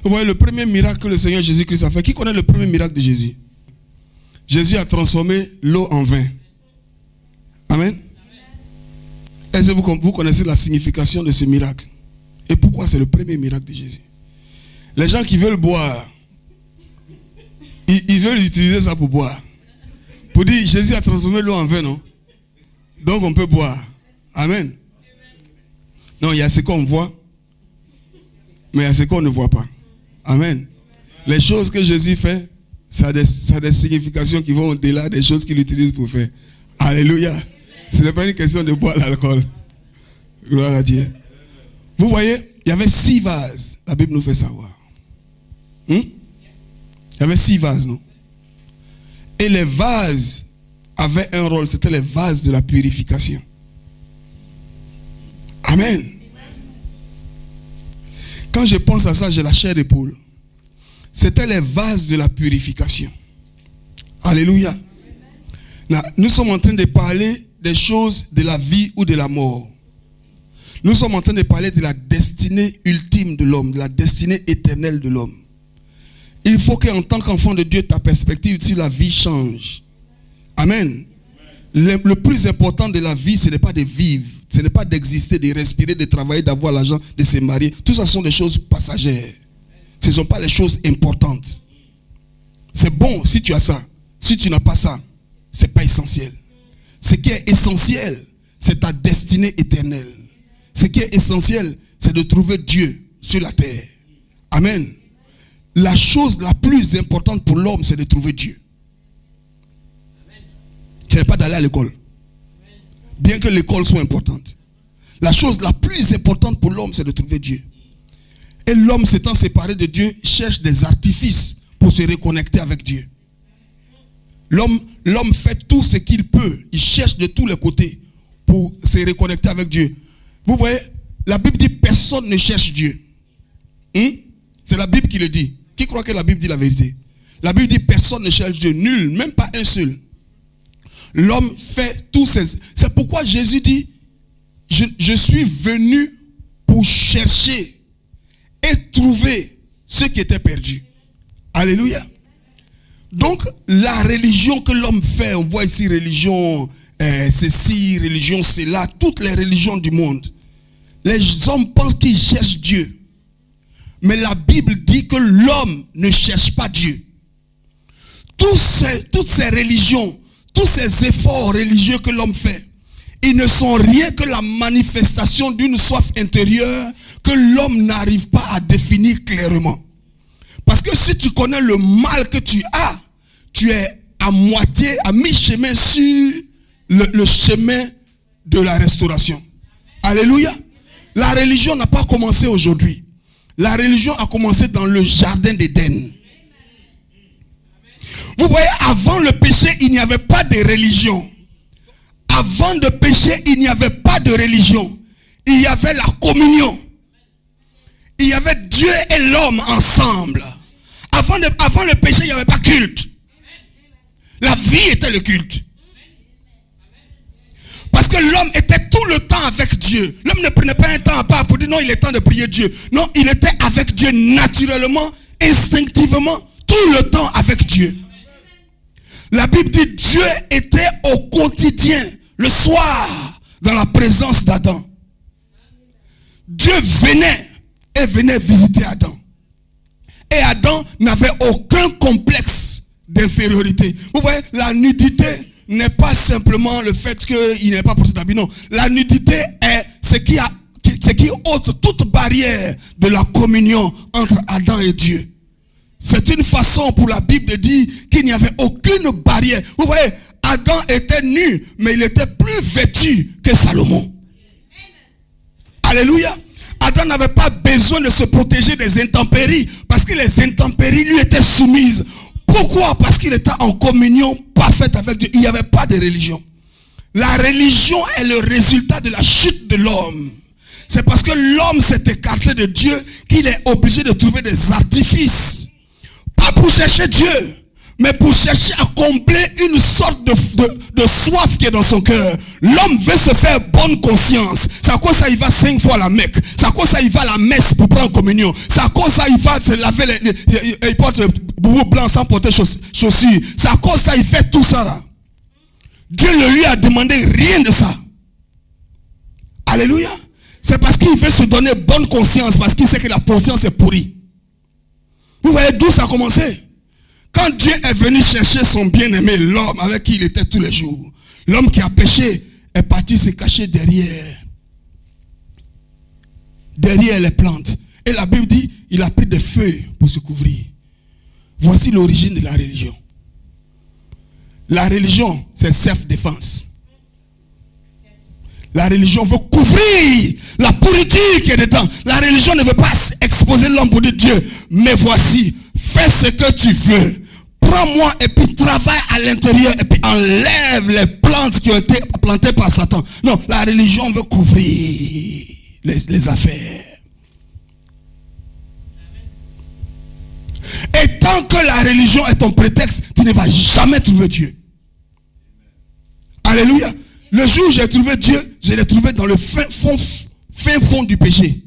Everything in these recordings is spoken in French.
Vous voyez le premier miracle que le Seigneur Jésus-Christ a fait. Qui connaît le premier miracle de Jésus? Jésus a transformé l'eau en vin. Amen. Est-ce que vous connaissez la signification de ce miracle? Et pourquoi c'est le premier miracle de Jésus? Les gens qui veulent boire, ils veulent utiliser ça pour boire. Pour dire, Jésus a transformé l'eau en vin, non? Donc on peut boire. Amen. Non, il y a ce qu'on voit, mais il y a ce qu'on ne voit pas. Amen. Les choses que Jésus fait, ça a des significations qui vont au-delà des choses qu'il utilise pour faire. Alléluia. Ce n'est pas une question de boire l'alcool. Gloire à Dieu. Vous voyez, il y avait 6 vases. La Bible nous fait savoir. Il y avait 6 vases, non? Et les vases avaient un rôle. C'était les vases de la purification. Amen. Quand je pense à ça, j'ai la chair d'épaule. C'était les vases de la purification. Alléluia. Là, nous sommes en train de parler des choses de la vie ou de la mort. Nous sommes en train de parler de la destinée ultime de l'homme, de la destinée éternelle de l'homme. Il faut qu'en tant qu'enfant de Dieu, ta perspective sur la vie change. Amen. Le plus important de la vie, ce n'est pas de vivre, ce n'est pas d'exister, de respirer, de travailler, d'avoir l'argent, de se marier. Tout ça sont des choses passagères. Ce ne sont pas les choses importantes. C'est bon si tu as ça. Si tu n'as pas ça, ce n'est pas essentiel. Ce qui est essentiel, c'est ta destinée éternelle. Ce qui est essentiel, c'est de trouver Dieu sur la terre. Amen. La chose la plus importante pour l'homme, c'est de trouver Dieu. Ce n'est pas d'aller à l'école. Bien que l'école soit importante. La chose la plus importante pour l'homme, c'est de trouver Dieu. Et l'homme s'étant séparé de Dieu, cherche des artifices pour se reconnecter avec Dieu. L'homme fait tout ce qu'il peut. Il cherche de tous les côtés pour se reconnecter avec Dieu. Vous voyez, la Bible dit personne ne cherche Dieu. C'est la Bible qui le dit. Qui croit que la Bible dit la vérité? La Bible dit personne ne cherche Dieu. Nul, même pas un seul. L'homme fait tous ces... C'est pourquoi Jésus dit, je suis venu pour chercher et trouver ceux qui étaient perdus. Alléluia. Donc, la religion que l'homme fait, on voit ici religion ceci, religion cela, toutes les religions du monde. Les hommes pensent qu'ils cherchent Dieu. Mais la Bible dit que l'homme ne cherche pas Dieu. Toutes ces religions, tous ces efforts religieux que l'homme fait, ils ne sont rien que la manifestation d'une soif intérieure que l'homme n'arrive pas à définir clairement. Parce que si tu connais le mal que tu es à moitié, à mi-chemin sur le chemin de la restauration. Alléluia. La religion n'a pas commencé aujourd'hui. La religion a commencé dans le jardin d'Éden. Vous voyez, avant le péché, il n'y avait pas de religion. Avant de pécher, il n'y avait pas de religion. Il y avait la communion. Il y avait Dieu et l'homme ensemble. Avant le péché, il n'y avait pas culte. La vie était le culte. Parce que l'homme était tout le temps avec Dieu. L'homme ne prenait pas un temps à part pour dire non, il est temps de prier Dieu. Non, il était avec Dieu naturellement, instinctivement, tout le temps avec Dieu. La Bible dit Dieu était au quotidien, le soir, dans la présence d'Adam. Dieu venait visiter Adam. Et Adam n'avait aucun complexe d'infériorité. Vous voyez, la nudité n'est pas simplement le fait qu'il n'ait pas porté d'habit. Non, la nudité est ce qui ôte toute barrière de la communion entre Adam et Dieu. C'est une façon pour la Bible de dire qu'il n'y avait aucune barrière. Vous voyez, Adam était nu, mais il était plus vêtu que Salomon. Alléluia. Adam n'avait pas besoin de se protéger des intempéries, parce que les intempéries lui étaient soumises. Pourquoi? Parce qu'il était en communion parfaite avec Dieu. Il n'y avait pas de religion. La religion est le résultat de la chute de l'homme. C'est parce que l'homme s'est écarté de Dieu qu'il est obligé de trouver des artifices. Pas pour chercher Dieu, Mais pour chercher à combler une sorte de soif qui est dans son cœur, l'homme veut se faire bonne conscience. C'est à cause ça il va 5 fois à la Mecque. C'est à cause ça il va à la messe pour prendre communion. C'est à cause ça il va se laver il porte le boubou blanc sans porter chaussures. C'est à cause ça il fait tout ça là. Dieu ne lui a demandé rien de ça. Alléluia. C'est parce qu'il veut se donner bonne conscience, parce qu'il sait que la conscience est pourrie. Vous voyez d'où ça a commencé? Quand Dieu est venu chercher son bien-aimé, l'homme avec qui il était tous les jours, l'homme qui a péché est parti se cacher derrière les plantes. Et la Bible dit, il a pris des feuilles pour se couvrir. Voici l'origine de la religion. La religion, c'est self-défense. La religion veut couvrir la pourriture qui est dedans. La religion ne veut pas exposer l'homme pour dire Dieu, mais voici, fais ce que tu veux. Prends-moi et puis travaille à l'intérieur et puis enlève les plantes qui ont été plantées par Satan. Non, la religion veut couvrir les affaires. Et tant que la religion est ton prétexte, tu ne vas jamais trouver Dieu. Alléluia. Le jour où j'ai trouvé Dieu, je l'ai trouvé dans le fin fond du péché.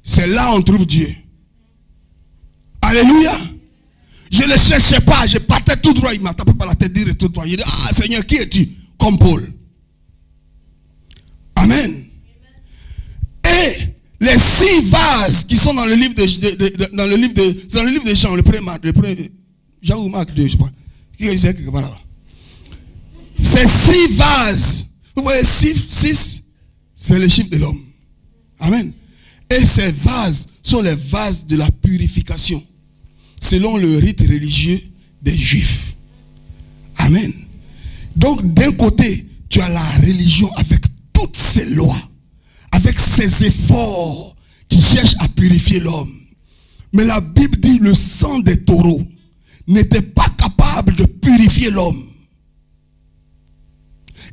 C'est là où on trouve Dieu. Alléluia. Je ne le cherchais pas, je partais tout droit. Il m'a tapé par la tête, dire tout droit. Il dit, ah Seigneur, qui es-tu? Comme Paul. Amen. Et les 6 vases qui sont dans le livre de Jean, le premier Jean ou Marc 2, je sais pas. Qui est quelque part là? Ces 6 vases, vous voyez, 6, c'est le chiffre de l'homme. Amen. Et ces vases sont les vases de la purification, selon le rite religieux des Juifs. Amen. Donc, d'un côté, tu as la religion avec toutes ses lois, avec ses efforts qui cherchent à purifier l'homme. Mais la Bible dit le sang des taureaux n'était pas capable de purifier l'homme.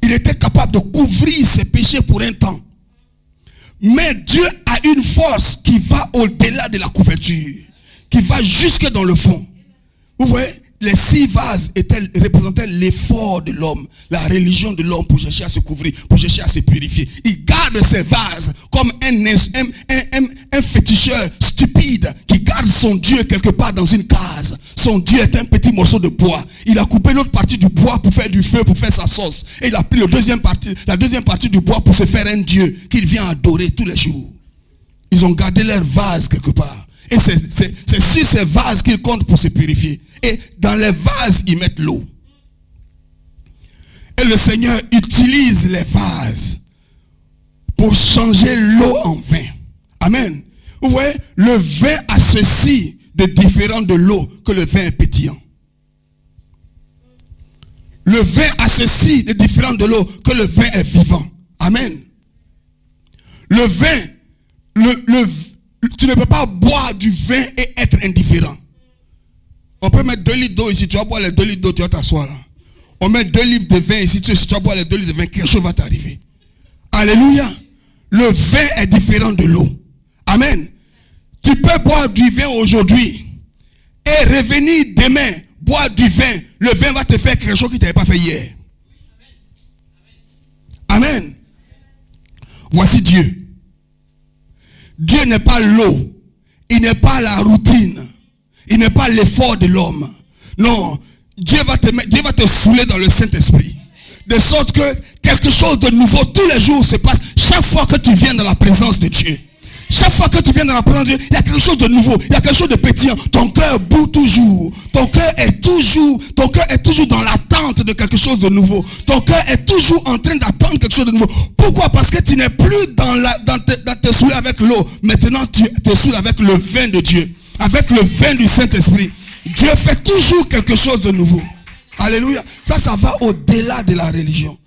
Il était capable de couvrir ses péchés pour un temps. Mais Dieu a une force qui va au-delà de la couverture, qui va jusque dans le fond. Vous voyez, les 6 vases représentaient l'effort de l'homme, la religion de l'homme pour chercher à se couvrir, pour chercher à se purifier. Il garde ces vases comme un féticheur stupide qui garde son Dieu quelque part dans une case. Son Dieu est un petit morceau de bois. Il a coupé l'autre partie du bois pour faire du feu, pour faire sa sauce. Et il a pris la deuxième partie du bois pour se faire un Dieu qu'il vient adorer tous les jours. Ils ont gardé leur vase quelque part. Et c'est sur ces vases qu'ils comptent pour se purifier. Et dans les vases, ils mettent l'eau. Et le Seigneur utilise les vases pour changer l'eau en vin. Amen. Vous voyez, le vin a ceci de différent de l'eau, que le vin est pétillant. Le vin a ceci de différent de l'eau, que le vin est vivant. Amen. Le vin, tu ne peux pas boire du vin et être indifférent. On peut mettre 2 litres d'eau ici, tu vas boire les 2 litres d'eau, tu vas t'asseoir là. On met 2 litres de vin ici, tu vas boire les 2 litres de vin, quelque chose va t'arriver. Alléluia. Le vin est différent de l'eau. Amen. Tu peux boire du vin aujourd'hui et revenir demain, boire du vin. Le vin va te faire quelque chose qui ne t'avait pas fait hier. Amen. Voici Dieu. Dieu n'est pas l'eau. Il n'est pas la routine. Il n'est pas l'effort de l'homme. Non. Dieu va te saouler dans le Saint-Esprit. De sorte que quelque chose de nouveau tous les jours se passe. Chaque fois que tu viens dans la présence de Dieu. Chaque fois que tu viens dans la présence de Dieu, il y a quelque chose de nouveau, il y a quelque chose de pétillant. Ton cœur bout toujours. Ton cœur est toujours dans l'attente de quelque chose de nouveau. Ton cœur est toujours en train d'attendre quelque chose de nouveau. Pourquoi? Parce que tu n'es plus dans te saouler avec l'eau. Maintenant, tu te saoules avec le vin de Dieu. Avec le vin du Saint-Esprit. Dieu fait toujours quelque chose de nouveau. Alléluia. Ça va au-delà de la religion.